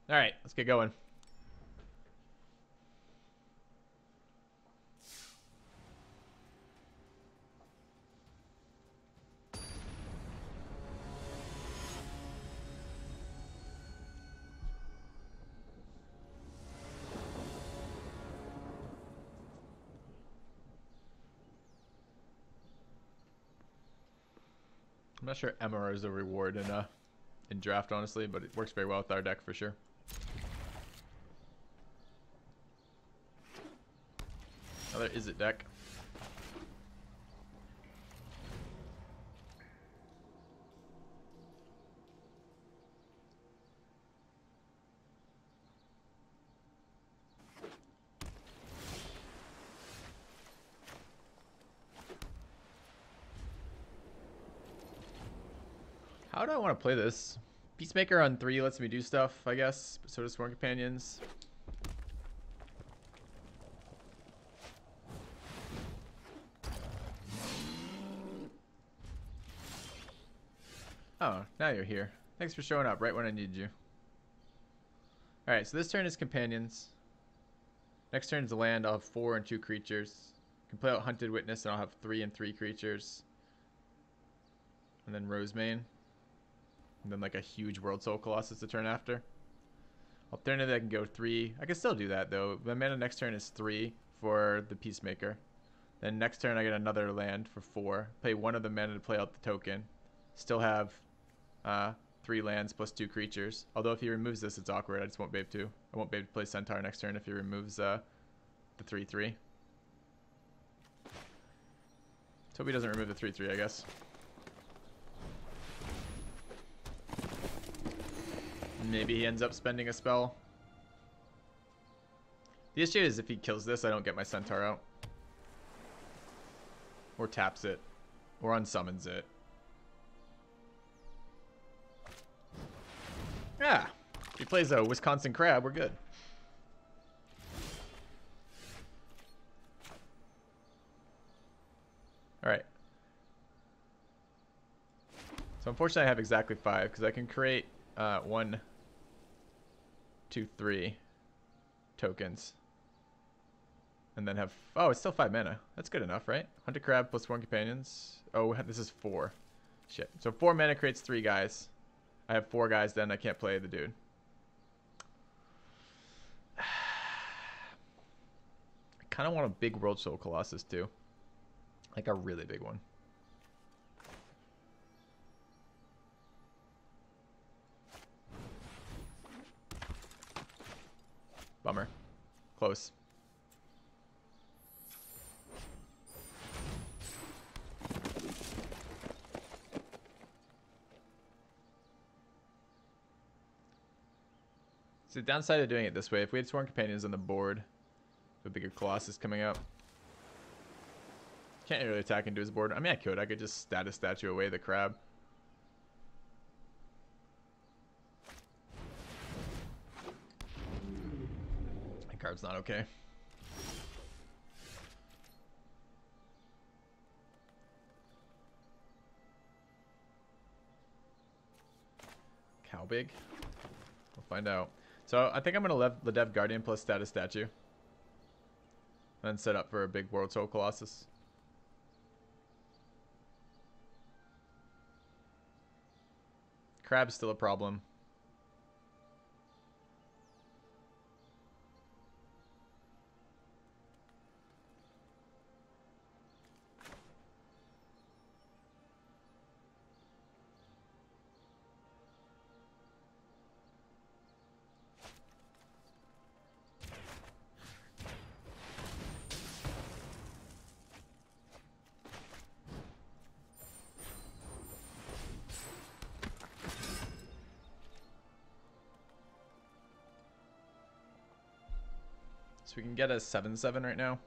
All right, let's get going. I'm not sure MR is a reward in draft, honestly, but it works very well with our deck for sure. Another Is It deck. How do I want to play this? Peacemaker on 3 lets me do stuff, I guess. So does Sworn Companions. Oh, now you're here. Thanks for showing up right when I need you. Alright, so this turn is Companions. Next turn is land. I'll have 4 and 2 creatures. Can play out Hunted Witness and I'll have 3 and 3 creatures. And then Rosemane. And then like a huge World Soul Colossus the turn after. Alternatively, I can go 3. I can still do that though. My mana next turn is 3 for the Peacemaker. Then next turn I get another land for 4. Play 1 of the mana to play out the token. Still have 3 lands plus 2 creatures. Although if he removes this, it's awkward. I just won't be able to. I won't be able to play Centaur next turn if he removes the 3/3. Let's hope he doesn't remove the 3/3, I guess. Maybe he ends up spending a spell. The issue is if he kills this, I don't get my Centaur out. Or taps it. Or unsummons it. Yeah. If he plays a Wisconsin Crab, we're good. Alright. So unfortunately I have exactly 5, because I can create 1, 2, 3 tokens. And then have... Oh, it's still 5 mana. That's good enough, right? Hunter Crab plus 1 Companions. Oh, this is 4. Shit. So 4 mana creates 3 guys. I have 4 guys, then I can't play the dude. I kind of want a big World Soul Colossus, too. Like a really big one. Bummer. Close. So the downside of doing it this way, if we had Sworn Companions on the board, a bigger Colossus coming up. Can't really attack into his board. I mean, I could. I could just status statue away the crab. That card's not okay. How big? We'll find out. So I think I'm going to let the Dev Guardian plus status statue. And then set up for a big World Soul Colossus. Crab's still a problem. So we can get a 7/7 right now.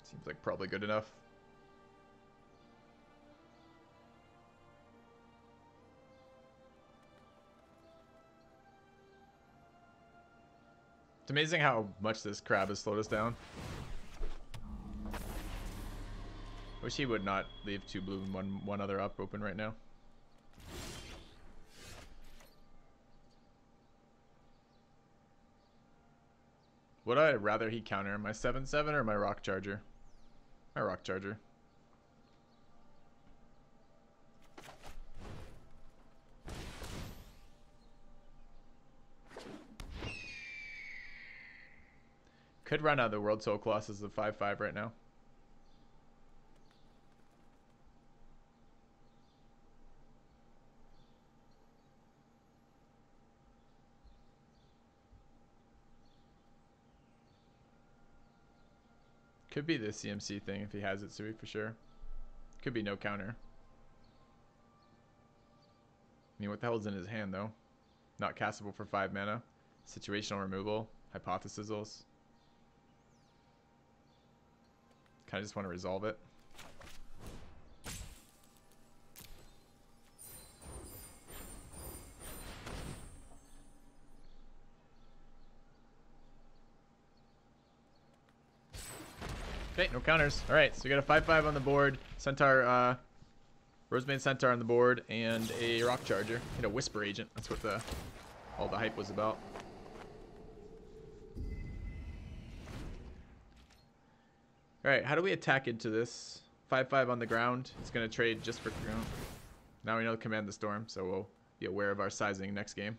Seems like probably good enough. It's amazing how much this crab has slowed us down. Wish he would not leave 2 blue and one other up open right now. Would I rather he counter my 7/7 or my Rock Charger? My Rock Charger. Could run out of the World Soul Colossus of 5/5 right now. Could be the CMC thing if he has it, Sui, for sure. Could be no counter. I mean, what the hell's in his hand, though? Not castable for 5 mana. Situational removal. Hypothesizals. Kind of just want to resolve it. Okay, no counters. Alright, so we got a 5/5 on the board. Centaur, Rosemane Centaur on the board, and a Rock Charger. And a Whisper Agent. That's what all the hype was about. Alright, how do we attack into this? 5/5 on the ground. It's going to trade just for ground. Now we know to Command the Storm, so we'll be aware of our sizing next game.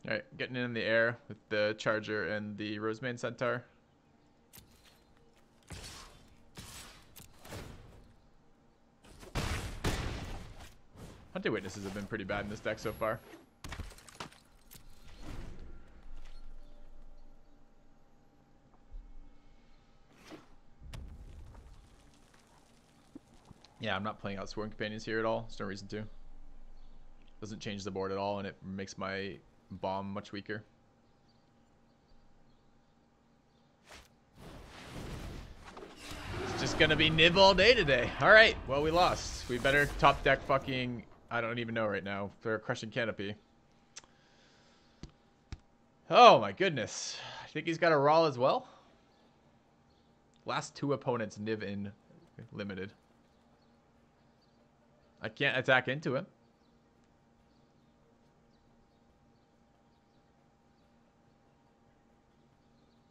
Alright, getting in the air with the Charger and the Rosemane Centaur. Hunted Witnesses have been pretty bad in this deck so far. Yeah, I'm not playing out Sworn Companions here at all. There's no reason to. Doesn't change the board at all, and it makes my bomb much weaker. It's just gonna be Niv all day today. Alright, well, we lost. We better top deck fucking, I don't even know right now. They're Crushing Canopy. Oh my goodness. I think he's got a Raw as well. Last 2 opponents Niv in limited. I can't attack into him.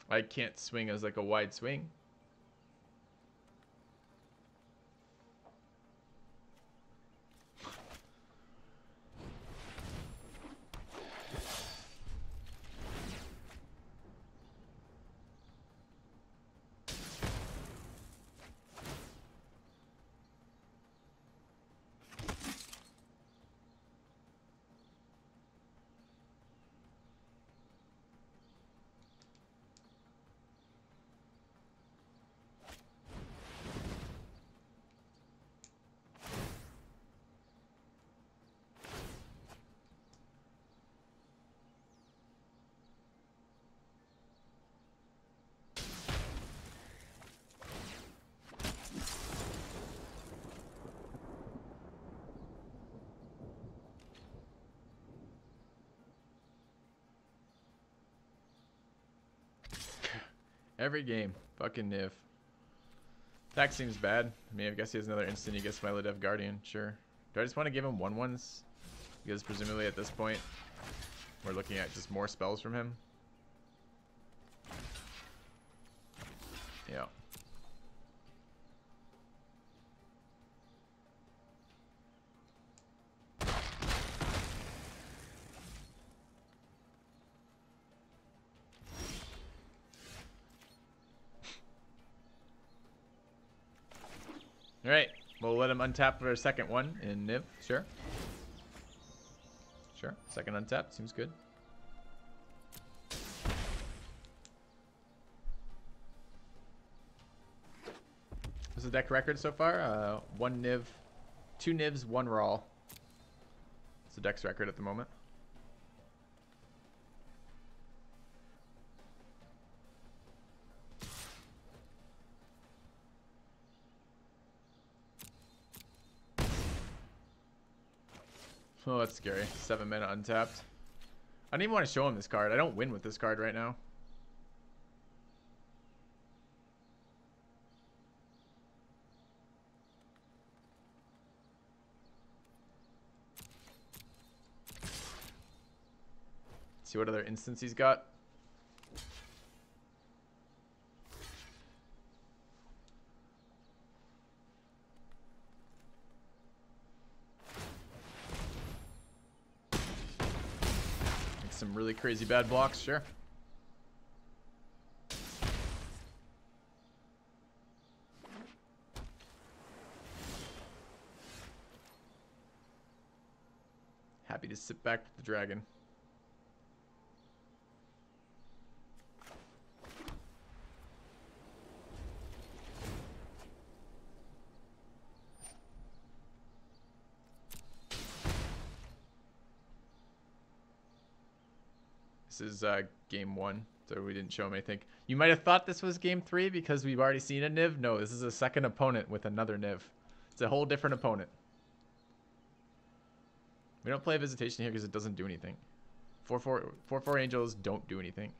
I can't swing as like a wide swing. Every game. Fucking Niv. Attack seems bad. I mean, I guess he has another instant. He gets my Lidev Guardian. Sure. Do I just want to give him 1/1s? Because presumably at this point, we're looking at just more spells from him. Yeah. Alright, we'll let him untap for a second one in Niv, sure. Sure, second untap, seems good. What's the deck record so far? 1 Niv, 2 Nivs, 1 Raw. It's the deck's record at the moment. Oh, that's scary. 7 mana untapped. I don't even want to show him this card. I don't win with this card right now. See what other instance he's got. Some really crazy bad blocks, sure. Happy to sit back with the dragon. This is game 1, so we didn't show him anything. You might have thought this was game 3 because we've already seen a Niv. No, this is a second opponent with another Niv. It's a whole different opponent. We don't play Visitation here because it doesn't do anything. 4/4 Angels don't do anything.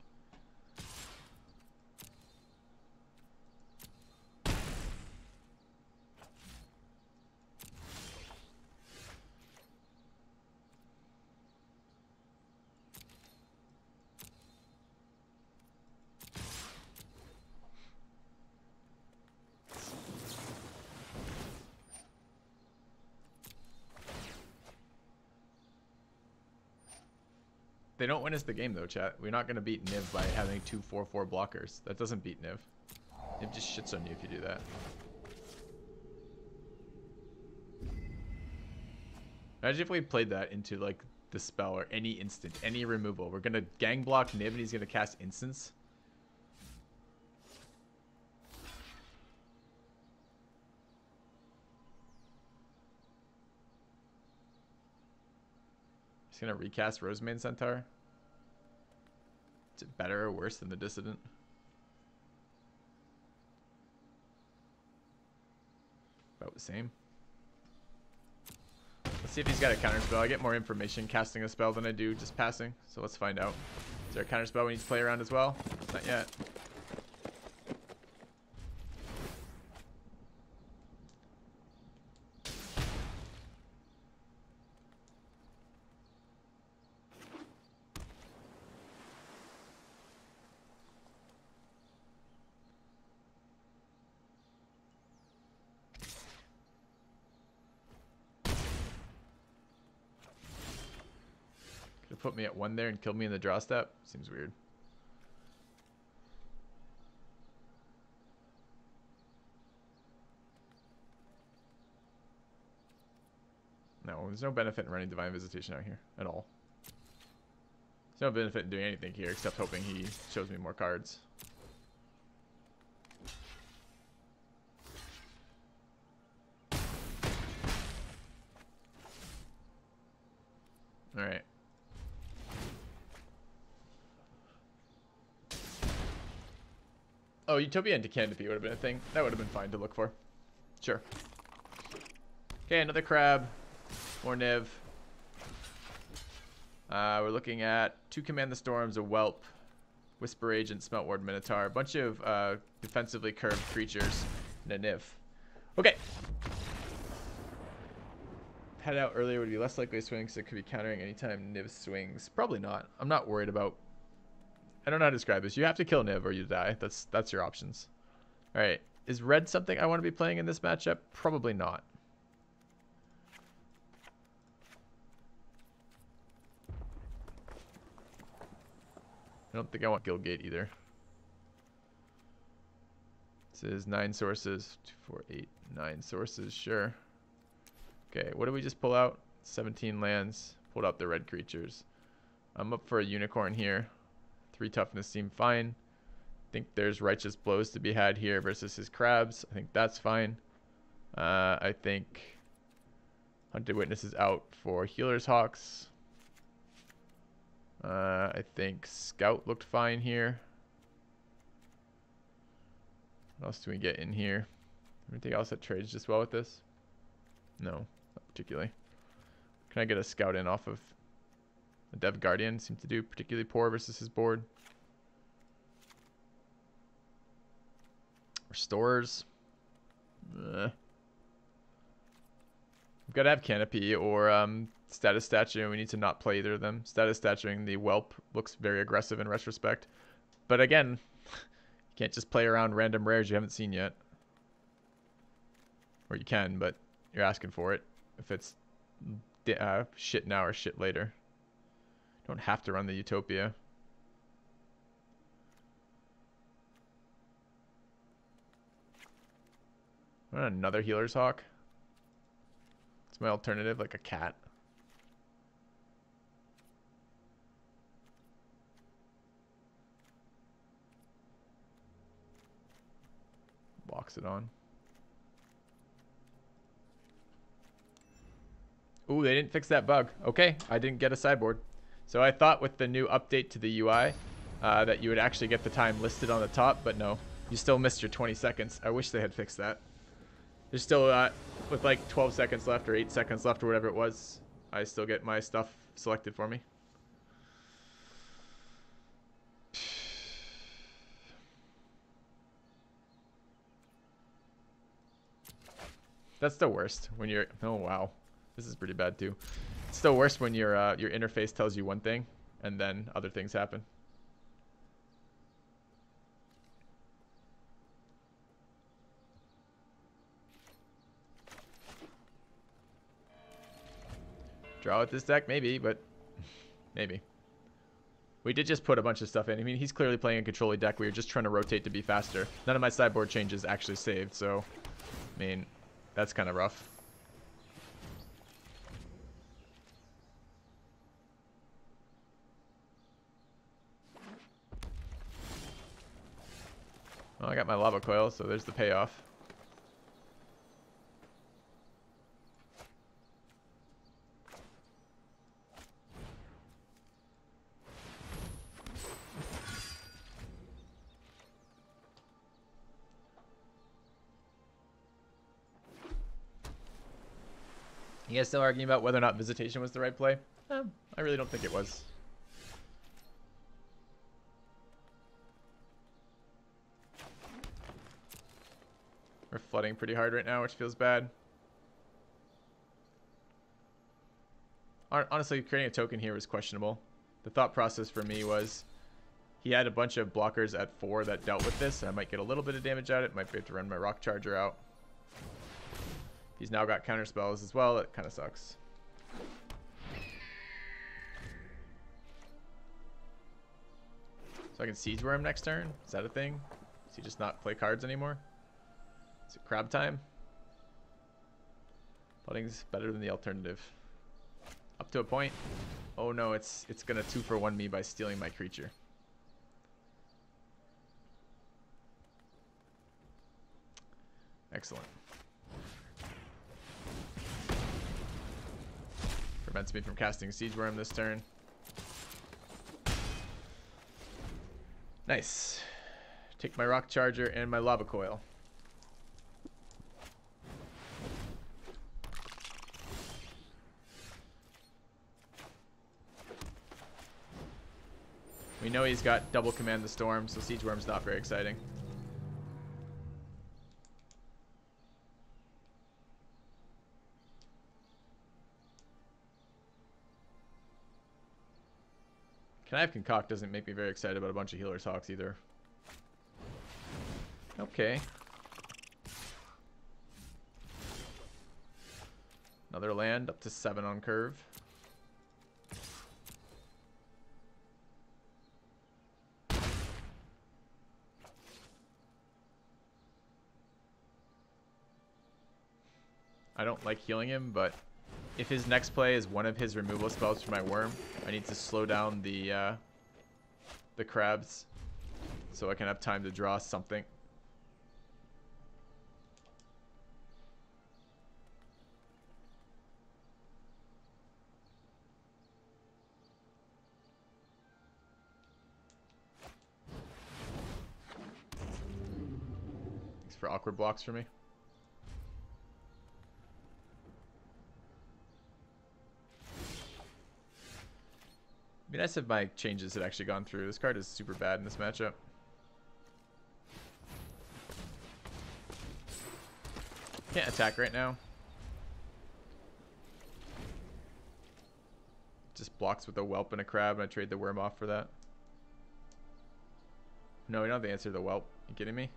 They don't win us the game though, chat. We're not going to beat Niv by having 2 4/4 blockers. That doesn't beat Niv. Niv just shits on you if you do that. Imagine if we played that into like the spell or any instant, any removal. We're going to gang block Niv and he's going to cast instance. He's going to recast Rosemane Centaur. Is it better or worse than the Dissident? About the same. Let's see if he's got a counterspell. I get more information casting a spell than I do just passing. So let's find out. Is there a counterspell we need to play around as well? Not yet. Put me at 1 there and kill me in the draw step. Seems weird. No, there's no benefit in running Divine Visitation out here at all. There's no benefit in doing anything here except hoping he shows me more cards. Alright. Oh, Utopia into Canopy would have been a thing. That would have been fine to look for. Sure. Okay, another crab. More Niv. We're looking at 2 Command the Storms, a Whelp, Whisper Agent, Smelt Ward, Minotaur. A bunch of defensively curved creatures, and a Niv. Okay. Head out earlier would be less likely to swing because it could be countering anytime Niv swings. Probably not. I'm not worried about... I don't know how to describe this. You have to kill Niv or you die. That's your options. All right. Is red something I want to be playing in this matchup? Probably not. I don't think I want Guildgate either. This is 9 sources. 2, 4, 8, 9 sources. Sure. Okay. What did we just pull out? 17 lands. Pulled out the red creatures. I'm up for a unicorn here. 3 toughness seem fine. I think there's righteous blows to be had here versus his crabs. I think that's fine. I think Hunted Witness is out for Healer's Hawks. I think Scout looked fine here. What else do we get in here? Anything else that trades just well with this? No, not particularly. Can I get a scout in off of the Dev Guardian? Seems to do particularly poor versus his board. Restorers. We've got to have Canopy or Status Statue. We need to not play either of them. Status Statuing the Whelp looks very aggressive in retrospect. But again, you can't just play around random rares you haven't seen yet. Or you can, but you're asking for it. If it's shit now or shit later. You don't have to run the Utopia. I want another Healer's Hawk. It's my alternative, like a cat. Box it on. Ooh, they didn't fix that bug. Okay, I didn't get a sideboard. So I thought with the new update to the UI that you would actually get the time listed on the top, but no. You still missed your 20 seconds. I wish they had fixed that. There's still, with like 12 seconds left or 8 seconds left or whatever it was, I still get my stuff selected for me. That's the worst when you're, oh wow. This is pretty bad too. It's the worst when your interface tells you one thing and then other things happen. Draw with this deck? Maybe, but maybe. We did just put a bunch of stuff in. I mean, he's clearly playing a controlling deck. We were just trying to rotate to be faster. None of my sideboard changes actually saved, so, I mean, that's kind of rough. Well, I got my lava coil, so there's the payoff. You guys still arguing about whether or not Visitation was the right play? I really don't think it was. We're flooding pretty hard right now, which feels bad. Honestly, creating a token here was questionable. The thought process for me was he had a bunch of blockers at 4 that dealt with this. I might get a little bit of damage out of it. Might be able to run my Rock Charger out. He's now got counter spells as well. It kind of sucks. So I can Siege Worm next turn? Is that a thing? Does he just not play cards anymore? Is it crab time? Flooding's better than the alternative. Up to a point. Oh no, it's gonna 2-for-1 me by stealing my creature. Excellent. Prevents me from casting Siege Worm this turn. Nice. Take my Rock Charger and my Lava Coil. We know he's got double Command the Storm, so Siege Worm's not very exciting. Can I have Concoct doesn't make me very excited about a bunch of Healer's Hawks either. Okay. Another land up to 7 on curve. I don't like healing him, but if his next play is one of his removal spells for my worm, I need to slow down the crabs so I can have time to draw something. Thanks for awkward blocks for me. Be nice if my changes had actually gone through. This card is super bad in this matchup. Can't attack right now. Just blocks with a whelp and a crab, and I trade the worm off for that. No, we don't have the answer to the whelp. You kidding me?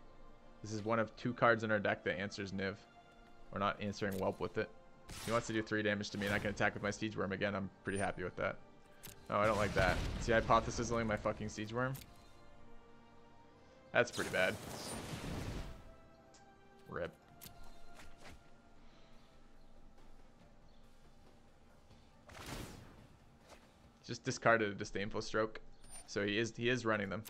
This is one of 2 cards in our deck that answers Niv. We're not answering whelp with it. He wants to do 3 damage to me, and I can attack with my siege worm again. I'm pretty happy with that. Oh, I don't like that. See, hypothesizing my fucking siege worm? That's pretty bad. Rip. Just discarded a disdainful stroke, so he is running them.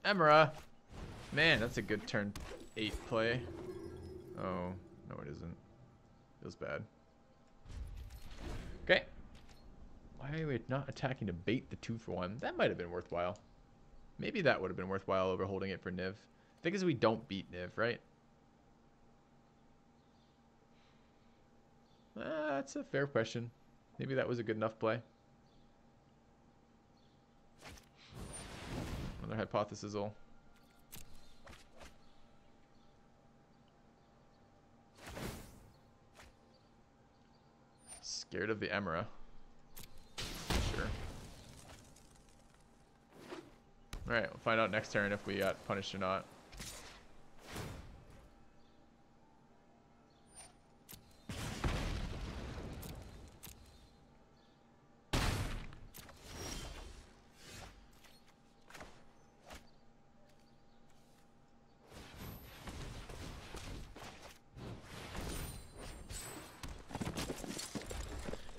Emera, man, that's a good turn 8 play. Oh no, it isn't. Feels bad. Okay. Why are we not attacking to bait the 2-for-1? That might have been worthwhile. Maybe that would have been worthwhile over holding it for Niv. The thing is, we don't beat Niv, right? That's a fair question. Maybe that was a good enough play. Another hypothesical. Scared of the Emera. Sure. Alright, we'll find out next turn if we got punished or not.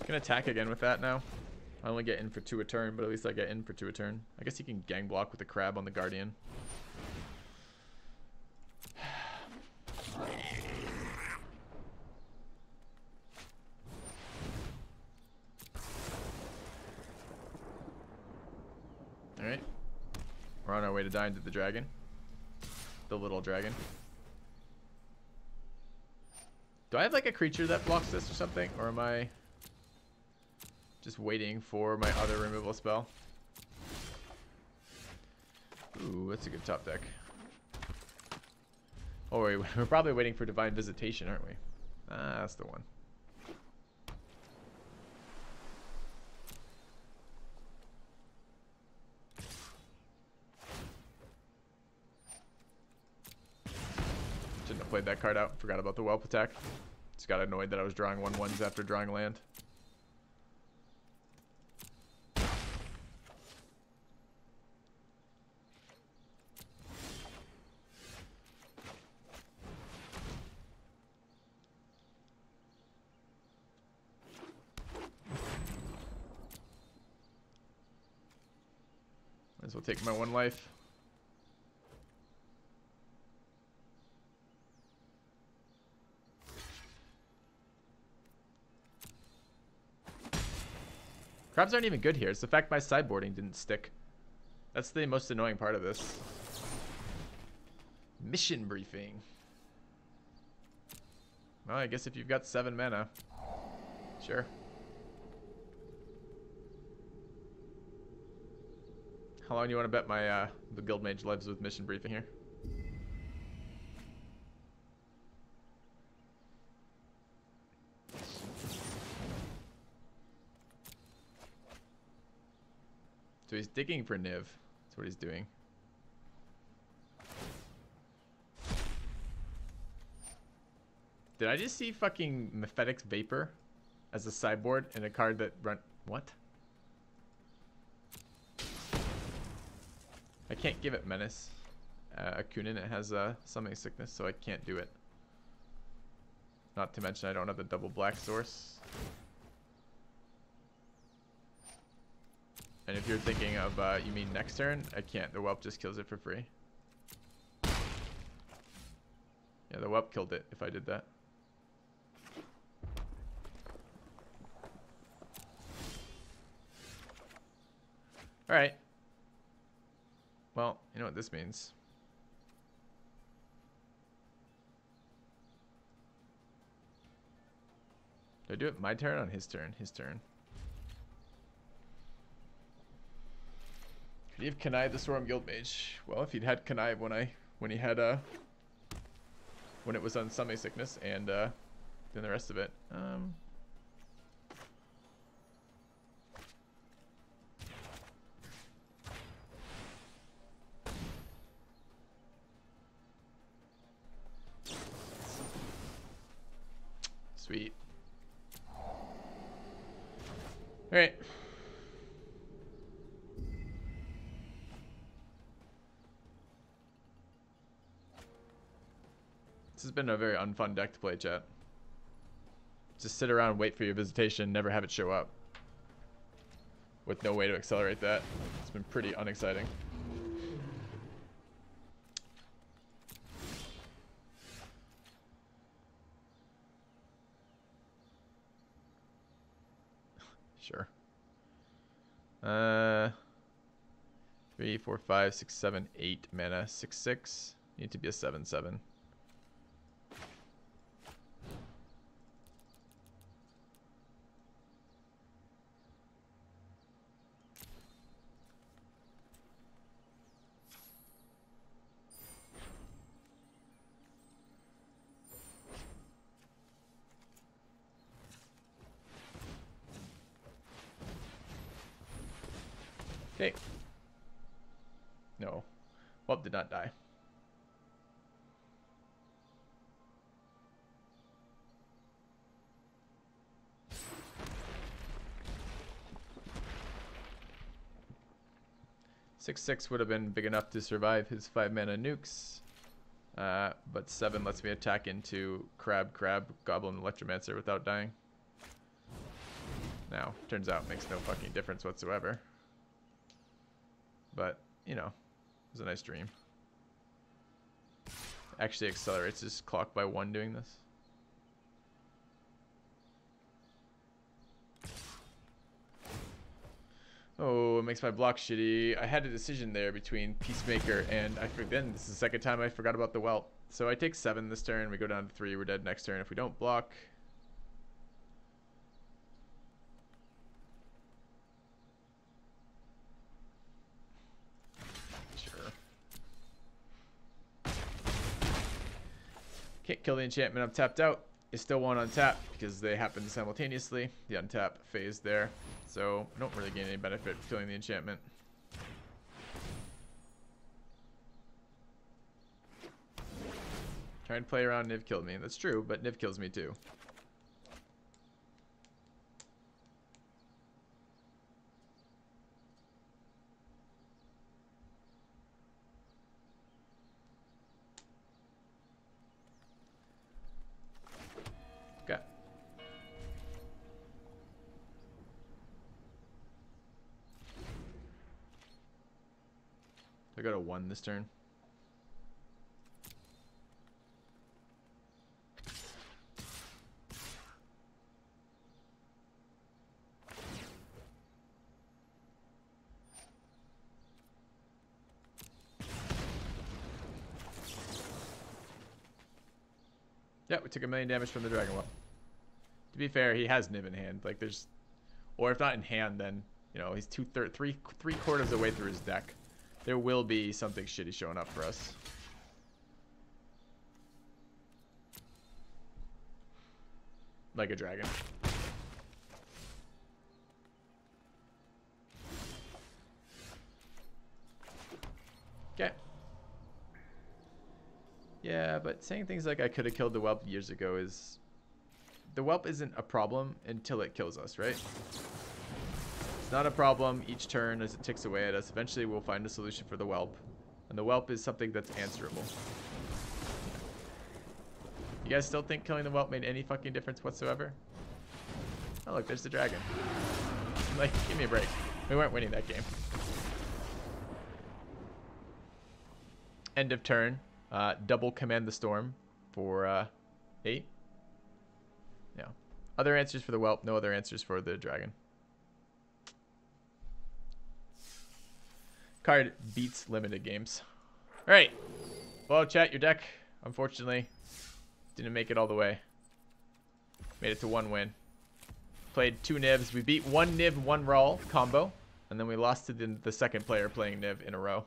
Can attack again with that now. I only get in for 2 a turn, but at least I get in for 2 a turn. I guess he can gang block with the crab on the Guardian. Alright. We're on our way to die into the dragon. The little dragon. Do I have like a creature that blocks this or something? Or am I just waiting for my other removal spell? Ooh, that's a good top deck. Oh, wait, we're probably waiting for Divine Visitation, aren't we? Ah, that's the one. Shouldn't have played that card out. Forgot about the whelp attack. Just got annoyed that I was drawing 1/1s after drawing land. Might as well take my 1 life. Crabs aren't even good here. It's the fact my sideboarding didn't stick. That's the most annoying part of this. Mission briefing. Well, I guess if you've got 7 mana. Sure. How long do you want to bet my the guild mage lives with mission briefing here? So he's digging for Niv. That's what he's doing. Did I just see fucking Mephetics Vapor as a sideboard and a card that run... What? I can't give it Menace. Akunin, it has summoning sickness, so I can't do it. Not to mention I don't have the double black source. And if you're thinking of, you mean next turn, I can't. The whelp just kills it for free. Yeah, the whelp killed it if I did that. Alright. Well, you know what this means. Did I do it my turn? On his turn. His turn. Could he have connived the Storm Guild Mage? Well, if he'd had connive when he had when it was on Summoning Sickness and then the rest of it. Sweet. All right. This has been a very unfun deck to play, chat. Just sit around and wait for your visitation, never have it show up. With no way to accelerate that. It's been pretty unexciting. Sure. 3, 4, 5, 6, 7, 8 mana. 6, 6. Need to be a 7, 7. Okay. No. Whelp did not die. Six, 6 would have been big enough to survive his 5 mana nukes. But 7 lets me attack into Crab, Goblin, Electromancer without dying. Now, turns out makes no fucking difference whatsoever. But, you know, it was a nice dream. Actually accelerates his clock by 1 doing this. Oh, it makes my block shitty. I had a decision there between Peacemaker and then this is the second time I forgot about the Whelp. So I take 7 this turn, we go down to 3, we're dead next turn if we don't block. Can't kill the enchantment, I'm tapped out. It's still 1 on tap because they happen simultaneously. The untap phase there. So I don't really gain any benefit from killing the enchantment. Trying to play around, Niv killed me. That's true, but Niv kills me too. Okay. I got a 1 this turn. Yeah, we took 1 million damage from the Dragon Whelp. To be fair, he has Niv in hand. Like, there's... Or if not in hand, then, you know, he's three-quarters of the way through his deck. There will be something shitty showing up for us. Like a dragon. Okay. Yeah, but saying things like I could have killed the Whelp years ago is... The Whelp isn't a problem until it kills us, right? It's not a problem each turn as it ticks away at us. Eventually we'll find a solution for the Whelp. And the Whelp is something that's answerable. You guys still think killing the Whelp made any fucking difference whatsoever? Oh look, there's the dragon. Like, give me a break. We weren't winning that game. End of turn. Double Command the Storm for 8. Yeah. Other answers for the Whelp, no other answers for the dragon. Card beats limited games. Alright. Well, chat, your deck, unfortunately, didn't make it all the way. Made it to 1 win. played 2 nibs. We beat 1 nib, 1 roll combo. And then we lost to the second player playing nib in a row.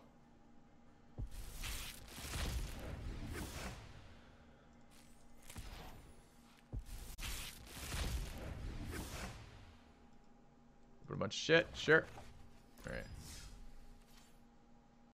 Put a bunch of shit. Sure. All right.